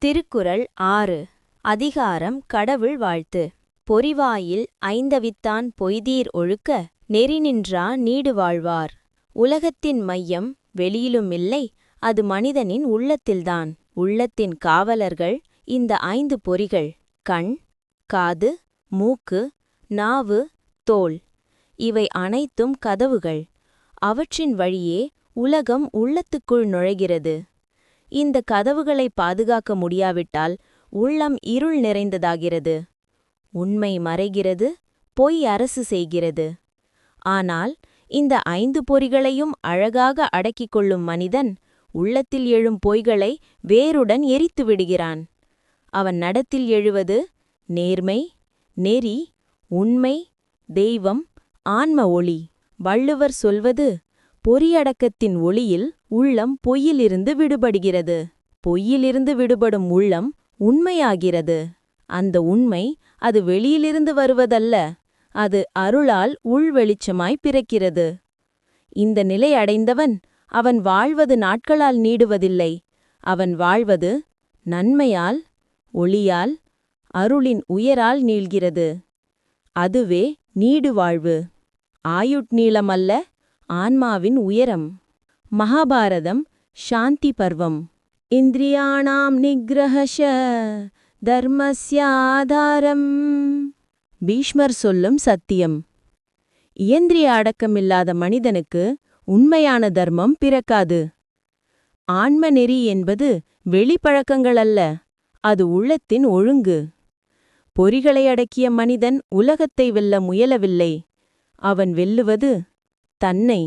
திருக்குறள் 6. அதிகாரம் கடவுள் வாழ்த்து. பொறிவாயில் ஐந்தவித்தான் பொய்தீர் ஒழுக்க நெறிநின்றா நீடு வாழ்வார். உலகத்தின் மையம் வெளியிலுமில்லை, அது மனிதனின் உள்ளத்தில்தான். உள்ளத்தின் காவலர்கள் இந்த 5 பொறிகள்: கண், காது, மூக்கு, நாவு, தோல். இவை அனைத்தும் கதவுகள். அவற்றின் வழியே உலகம் உள்ளத்துக்குள் நுழைகிறது. இந்த கதவுகளை பாதுகாக்க முடியாவிட்டால் உள்ளம் இருள் நிறைந்ததாகிறது. உண்மை மறைகிறது, பொய் அரசு செய்கிறது. ஆனால் இந்த 5 பொறிகளையும் அழகாக அடக்கிக் கொள்ளும் மனிதன் உள்ளத்தில் எழும் பொய்களை வேருடன் எரித்து விடுகிறான். அவன் நடத்தில் எழுவது நேர்மை, நெறி, உண்மை, தெய்வம், ஆன்ம ஒளி. வள்ளுவர் சொல்வது, பொறியடக்கத்தின் ஒளியில் உள்ளம் பொய்யிலிருந்து விடுபடுகிறது. பொய்யிலிருந்து விடுபடும் உள்ளம் உண்மையாகிறது. அந்த உண்மை அது வெளியிலிருந்து வருவதல்ல, அது அருளால் உள்வெளிச்சமாய் பிறக்கிறது. இந்த நிலை அடைந்தவன் அவன் வாழ்வது நாட்களால் நீடுவதில்லை. அவன் வாழ்வது நன்மையால், ஒளியால், அருளின் உயரால் நீள்கிறது. அதுவே நீடு வாழ்வு. ஆயுட்நீளமல்ல, ஆன்மாவின் உயரம். மகாபாரதம் சாந்தி பர்வம். இந்திரியாணாம் நிக்ரஹஷ தர்மஸ்யாதாரம். பீஷ்மர் சொல்லும் சத்தியம். இயந்திரிய அடக்கமில்லாத மனிதனுக்கு உண்மையான தர்மம் பிறக்காது. ஆன்ம நெறி என்பது வெளிப்பழக்கங்கள் அல்ல, அது உள்ளத்தின் ஒழுங்கு. பொறிகளை அடக்கிய மனிதன் உலகத்தை வெல்ல முயலவில்லை. அவன் வெல்லுவது தன்னை.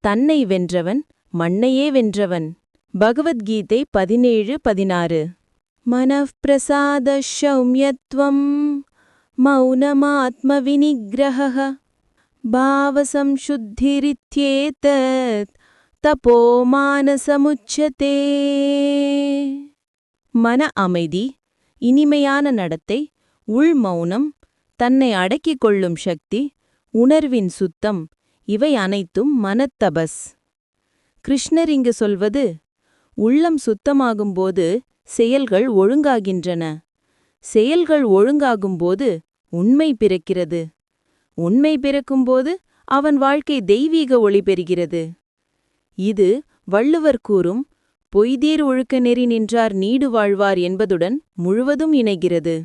தன்னை வென்றவன் மண்ணையே வென்றவன். பகவத்கீதை 17:16. மனப்பிரசாத சௌம்யத்வம் மௌனமாத்ம விநிக்ரஹ பாவசம்சுத்திரித்யேதத் தபோ மானசமுச்யதே. மன அமைதி, இனிமையான நடத்தை, உள் மௌனம், தன்னை அடக்கிக் கொள்ளும் சக்தி, உணர்வின் சுத்தம், இவை அனைத்தும் மனத்தபஸ். கிருஷ்ணர் இங்கு சொல்வது, உள்ளம் சுத்தமாகும்போது செயல்கள் ஒழுங்காகின்றன. செயல்கள் ஒழுங்காகும்போது உண்மை பிறக்கிறது. உண்மை பிறக்கும்போது அவன் வாழ்க்கை தெய்வீக ஒளி பெறுகிறது. இது வள்ளுவர் கூறும் பொய்தீர் ஒழுக்க நெறி நின்றார் நீடு வாழ்வார் என்பதுடன் முழுவதும் இணைகிறது.